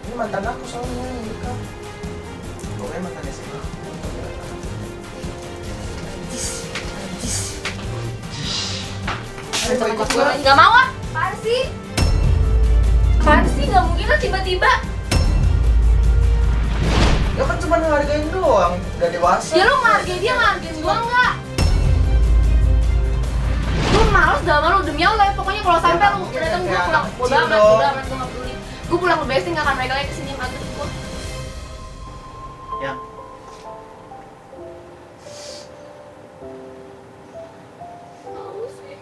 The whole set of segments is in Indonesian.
Ini mantan aku soalnya yang nikah. Pokoknya mantan SMA. Ngajak gue lagi, gak mau ah. Apaan sih? Apaan sih? Gak mungkin lah tiba-tiba. Ya kan cuma ngehargain doang, udah dewasa. Ya lu ngehargain dia, ngehargain gua enggak? Lu males dah malu demi Allah ya. Pokoknya kalau sampai lu datang gua pulang. Bodo amat, gua gak peduli. Gua pulang ke Besti, gak akan balik lagi kesini sama gua. Ya. Malu sih.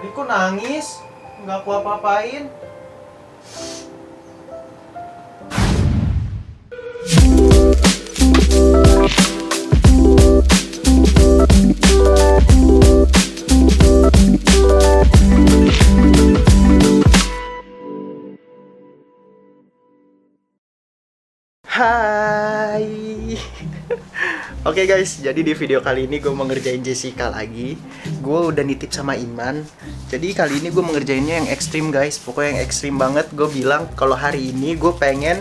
Riko nangis, nggak aku apa-apain. Hai. Oke guys, jadi di video kali ini gue mau ngerjain Jessica lagi. Gue udah nitip sama Iman. Jadi kali ini gue mengerjainnya yang ekstrim guys. Pokoknya yang ekstrim banget. Gue bilang kalau hari ini gue pengen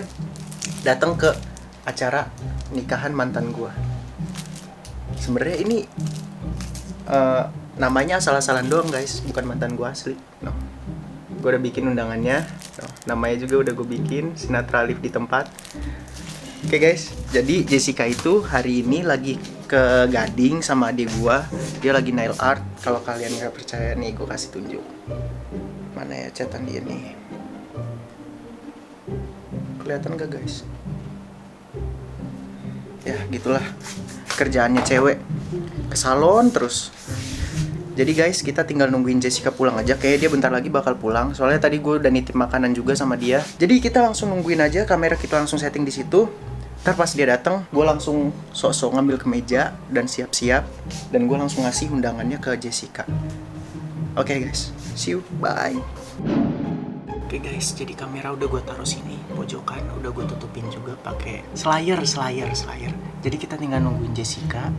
datang ke acara nikahan mantan gue. Sebenarnya ini namanya asal-asalan doang guys, bukan mantan gue asli. No. Gue udah bikin undangannya. No. Namanya juga udah gue bikin, Sinatra Live di tempat. Oke guys, jadi Jessica itu hari ini lagi ke Gading sama adik gua. Dia lagi nail art. Kalau kalian nggak percaya nih, gua kasih tunjuk. Mana ya catatan dia nih? Kelihatan gak guys? Ya gitulah kerjaannya cewek, ke salon terus. Jadi guys, kita tinggal nungguin Jessica pulang aja. Kayaknya dia bentar lagi bakal pulang. Soalnya tadi gue udah nitip makanan juga sama dia. Jadi kita langsung nungguin aja. Kamera kita langsung setting di situ. Ntar pas dia datang, gue langsung sok-sok ngambil kemeja dan siap-siap. Dan gue langsung ngasih undangannya ke Jessica. Oke guys, see you, bye. Oke guys, jadi kamera udah gue taruh sini, pojokan udah gue tutupin juga pakai slayer. Jadi kita tinggal nungguin Jessica.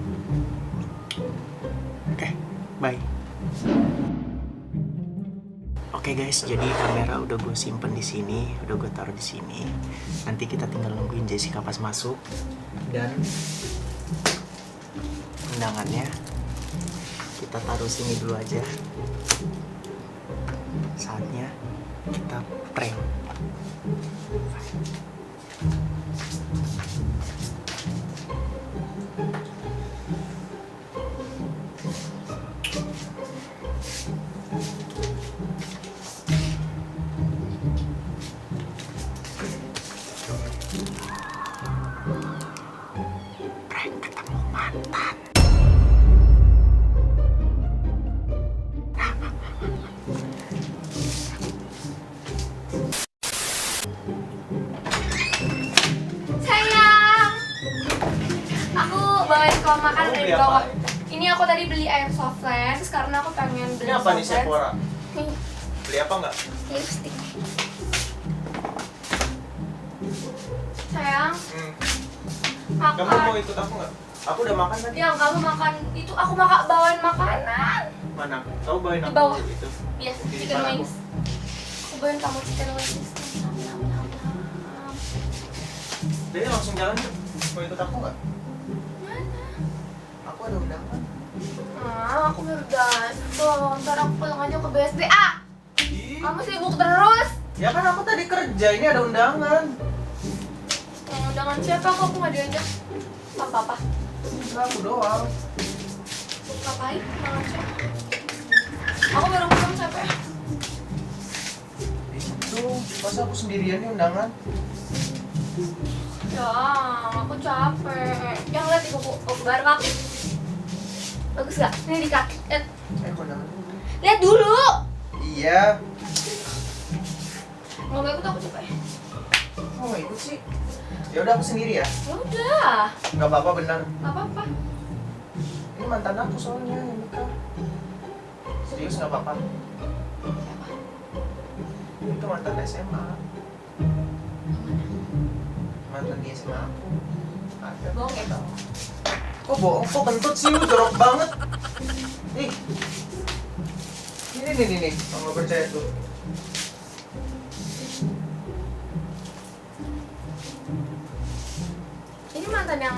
Oke, bye. Oke guys, jadi kamera udah gue simpen di sini, udah gue taruh di sini. Nanti kita tinggal nungguin Jessica pas masuk dan undangannya kita taruh sini dulu aja. Saatnya kita prank. Bawain kalau makan dari bawah. Ini aku tadi beli air softlands karena aku pengen beli. Ini apa nih Sephora? Nih, Beli apa nggak? lipstick. Sayang, makan. Kamu mau ikut aku nggak? Aku udah makan tadi. Yang kamu makan itu aku bawain makanan. Mana? Kamu bawain Di aku bawah. itu. Iya, Di chicken mana wings. Aku bawain kamu chicken wings. Jadi langsung jalan yuk. Mau ikut aku nggak? Aku ada undangan. Aku baru datang. Ntar aku pulang aja ke BSD. Kamu sibuk terus. Ya kan aku tadi kerja, ini ada undangan. Undangan siapa? Aku nggak diajak sama papa. Enggak, aku doang. Ngapain? Undangan siapa? Aku baru pulang capek. Itu, masa aku sendirian nih undangan? Ya, aku capek. Yang lihat di kuku baru kaki. Bagus gak? Ini di kaki. Undangan dulu. Lihat dulu. Iya. Nggak mau ikut, aku capek. Kok mau ikut sih? Ya udah aku sendiri ya. Ya udah. Nggak apa-apa benar. Nggak apa-apa. Ini mantan aku soalnya yang nikah. Serius nggak apa-apa. Siapa? Itu mantan SMA. Mantan di SMA aku. Ada. Bohong ya, bohong. Kok bohong? Kok kentut sih lu, jorok banget. Nih. Ini nih. Kalau nggak percaya tuh. mantan yang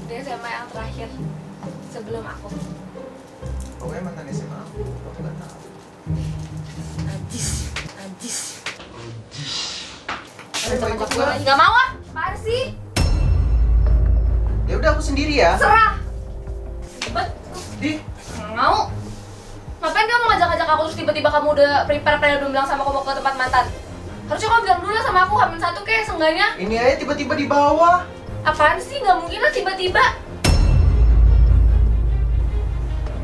di SMA yang terakhir sebelum aku. Pokoknya mantan SMA aku nggak tahu. Najis. Ayo, ikut Gue gua. lagi nggak mau ah, apaan sih? Ya udah aku sendiri ya. Serah. Bet, Di. nggak mau. Ngapain kamu ngajak-ngajak aku terus tiba-tiba kamu udah prepare belum bilang sama aku mau ke tempat mantan? Harusnya kamu bilang dulu lah sama aku, Hamin satu kayak seenggaknya. Ini aja tiba-tiba di bawah. Apaan sih? Nggak mungkin lah tiba-tiba.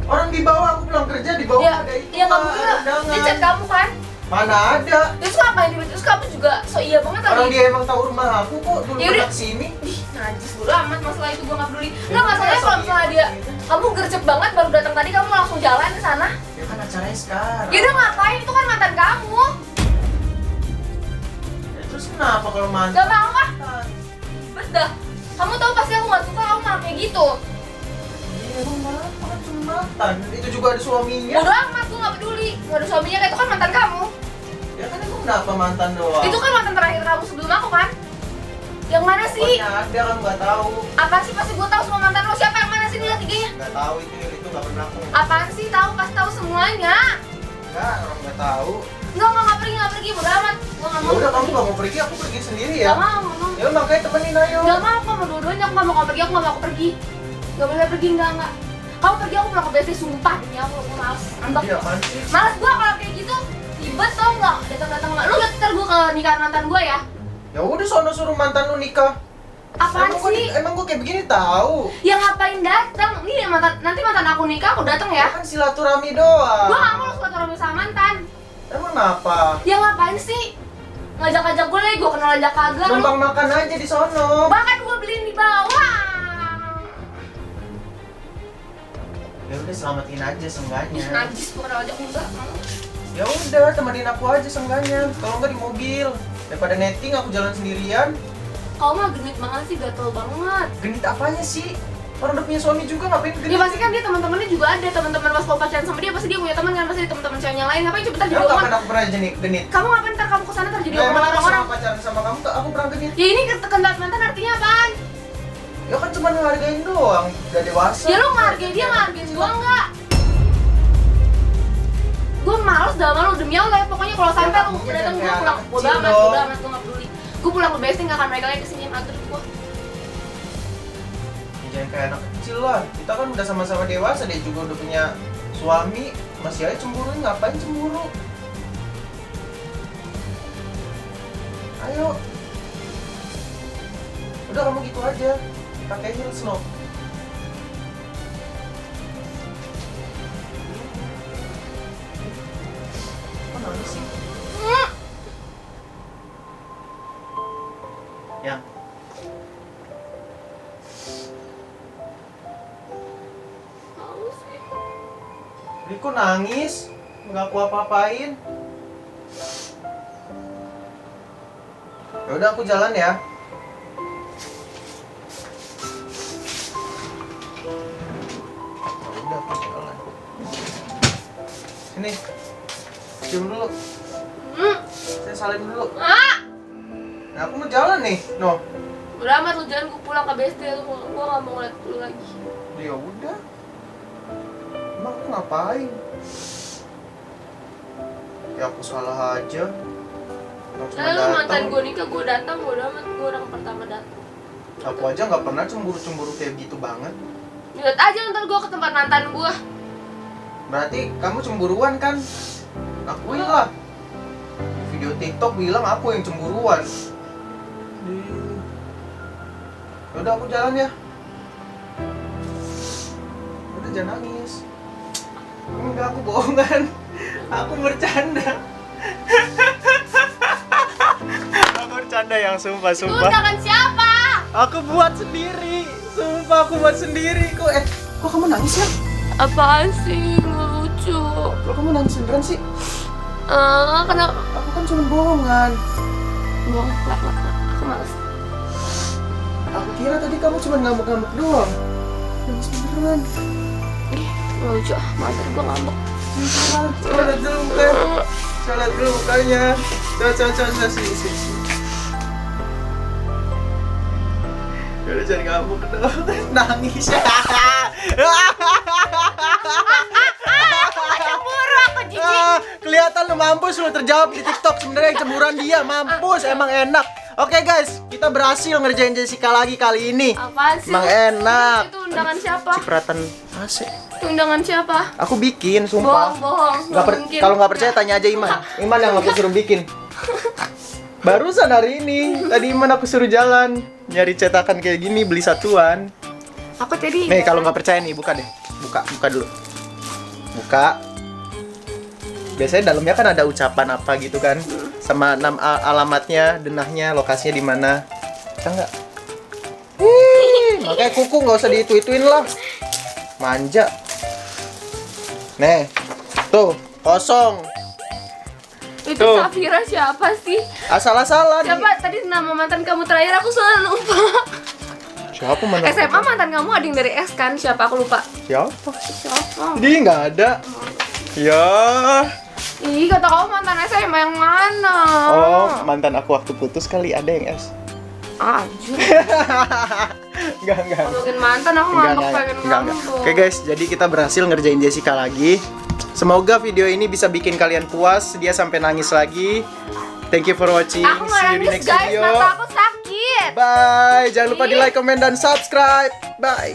Orang di bawah, aku pulang kerja di bawah Ya, ada itu. ya nggak mungkin lah. undangan. Dia chat kamu kan? Mana ada? Terus ngapain tiba-tiba? Terus kamu juga so iya banget Orang tadi. dia emang tahu rumah aku kok dulu Ya udah. pernah kesini. Ih, najis bodo amat masalah itu, gue nggak peduli. Ya Nggak, udah, masalahnya kalau so misalnya iya. dia, kamu gercep banget baru datang tadi, kamu langsung jalan ke sana. Ya kan acaranya sekarang. Ya udah ngapain? Itu kan mantan kamu. Ya, terus kenapa kalau mantan? Gak mau ah? Bes dah. Kamu tahu pasti aku nggak suka kamu malah kayak gitu. Iya emang kenapa kan cuma mantan. Itu juga ada suaminya. Bodo amat, gue nggak peduli. Nggak ada suaminya, kayak itu kan mantan kamu. Ya kan emang kenapa mantan doang? Itu kan mantan terakhir kamu sebelum aku kan? Yang mana sih? Pokoknya ada kan nggak tahu. Apaan sih? Pasti gue tahu semua mantan lo. Siapa yang mana sih? Lihat tiganya. Nggak tahu itu nggak pernah aku. Apaan sih? Tahu, pasti tahu semuanya. Enggak, orang nggak tahu. Nggak pergi. Bodo amat. Gue nggak Ya mau. udah kamu nggak mau pergi, aku pergi sendiri ya. Nggak mau, nggak mau. Ya makanya temenin ayo. Nggak mau, aku mau dua-duanya. Aku nggak mau kamu pergi, aku nggak mau aku pergi. Nggak boleh pergi, nggak. Kamu pergi, aku pulang ke BSD, sumpah. Demi aku males. Ambek. Iya apaan sih? Males gue kalau kayak gitu. Ribet tau nggak? Datang-datang nggak. Lu lihat ntar gue ke nikahan mantan gue ya. Ya udah sono suruh mantan lu nikah. Apaan Emang sih? Emang gua kayak begini tahu. Ya ngapain datang? Nih nanti mantan aku nikah, aku datang ya. Kan silaturahmi doang. Gue nggak mau lu silaturahmi sama mantan. Emang apa? Ya ngapain sih? Ngajak-ngajak gue lagi, gue kenal ajak kagak. Lu Numpang makan aja di sono. bahkan gue beliin di bawah. Ya udah selamatin aja seenggaknya. Najis, gue kenal ajak enggak. Ya udah temenin aku aja seenggaknya. Kalau nggak di mobil. Daripada netting aku jalan sendirian. Kau mah genit banget sih, gatel banget. Genit apanya sih? Orang udah punya suami juga ngapain Ya genit? pasti kan dia teman-temannya juga ada, teman-teman pas kau pacaran sama dia pasti dia punya teman kan, pasti ada teman-teman cewek yang lain. Ngapain coba ntar jadi Emang omongan? kapan aku pernah genit? Kamu ngapain ntar kamu kesana ntar jadi Nah, omongan emang aku orang-orang? sama pacaran sama kamu aku pernah genit? Ya ini kenal mantan artinya apaan? Ya kan cuma ngehargain doang. Udah dewasa. Ya lu ngehargain dia, ngehargain gua enggak? Gue males dah sama lu, demi Allah ya. Pokoknya kalau sampai lu kamu datang gue kayak pulang, anak bodo kecil amat, dong. bodo amat, gue gak peduli. Gue pulang ke BSD gak akan mereka lagi kesini yang atur gue. Ya, jangan kayak anak kecil lah. Kita kan udah sama-sama dewasa, dia juga udah punya suami. Masih aja cemburu, ngapain cemburu? Ayo. Udah kamu gitu aja. Pakai heels no. Kok nangis sih? Yang Males sih. Riko nangis, nggak aku apa-apain. Ya udah aku jalan ya. Ya udah aku jalan. Sini, cium dulu. Saya salim dulu. Nah, aku mau jalan nih, no. Udah amat lu, jangan gue pulang ke BSD, gue gak mau ngeliat lu lagi. Ya udah. Emang aku ngapain? Ya aku salah aja. Emang cuma Lalu mantan datang. gue nikah, gue datang, bodo amat, gue orang pertama datang. Aku aja nggak pernah cemburu-cemburu kayak gitu banget. Lihat aja ntar gue ke tempat mantan gue. Berarti kamu cemburuan kan? Akuin lah. Di video TikTok bilang aku yang cemburuan. Udah aku jalan ya. Udah jangan nangis. Enggak, aku bohongan. Aku bercanda. Aku bercanda yang sumpah. Itu undangan siapa? Aku buat sendiri. Sumpah aku buat sendiri. Kok kamu nangis ya? Apaan sih? Nggak lucu. Kok kamu nangis beneran sih? Kenapa? Aku kan cuma bohongan. Bohong, nggak. Aku males. Aku kira tadi kamu cuma ngambek-ngambek doang. Nangis beneran. Nggak lucu, males gue ngambek. Coba lihat dulu mukanya. Coba lihat dulu mukanya. Coba sini. Udah jangan ngambek dong. Nangis. Cemburu aku jijik. Kelihatan lu mampus lu terjawab di TikTok. Sebenarnya yang cemburuan dia mampus, emang enak. Oke guys, kita berhasil ngerjain Jessica lagi kali ini. Apaan sih? Emang enak. Itu undangan siapa? Cipratan AC. Itu undangan siapa? Aku bikin, sumpah. Bohong. Kalau nggak percaya tanya aja Iman. Iman yang aku suruh bikin. Barusan hari ini, tadi Iman aku suruh jalan nyari cetakan kayak gini, beli satuan. Aku tadi. Nih kalau nggak percaya nih, buka deh. Buka dulu. Buka. Biasanya dalamnya kan ada ucapan apa gitu kan, sama alamatnya, denahnya, lokasinya di mana. Bisa nggak? Makanya kuku nggak usah ditweetin lah. Manja. Nih, tuh kosong. Itu Tuh. Safira siapa sih? Asal-asalan. Siapa tadi nama mantan kamu terakhir aku selalu lupa. Siapa mana? SMA mantan kamu ada yang dari S kan? Siapa aku lupa. Siapa? Siapa? Dia nggak ada. Ya. Ih, kata kamu mantan SMA yang mana? Oh, mantan aku waktu putus kali ada yang S. Anjir. Enggak. Ngomongin mantan aku ngambek pengen ngambek. Oke guys, jadi kita berhasil ngerjain Jessica lagi. Semoga video ini bisa bikin kalian puas, dia sampai nangis lagi. Thank you for watching. Aku nggak See you di nangis next guys, video. mata aku sakit. Bye. Jangan lupa di like, comment, dan subscribe. Bye.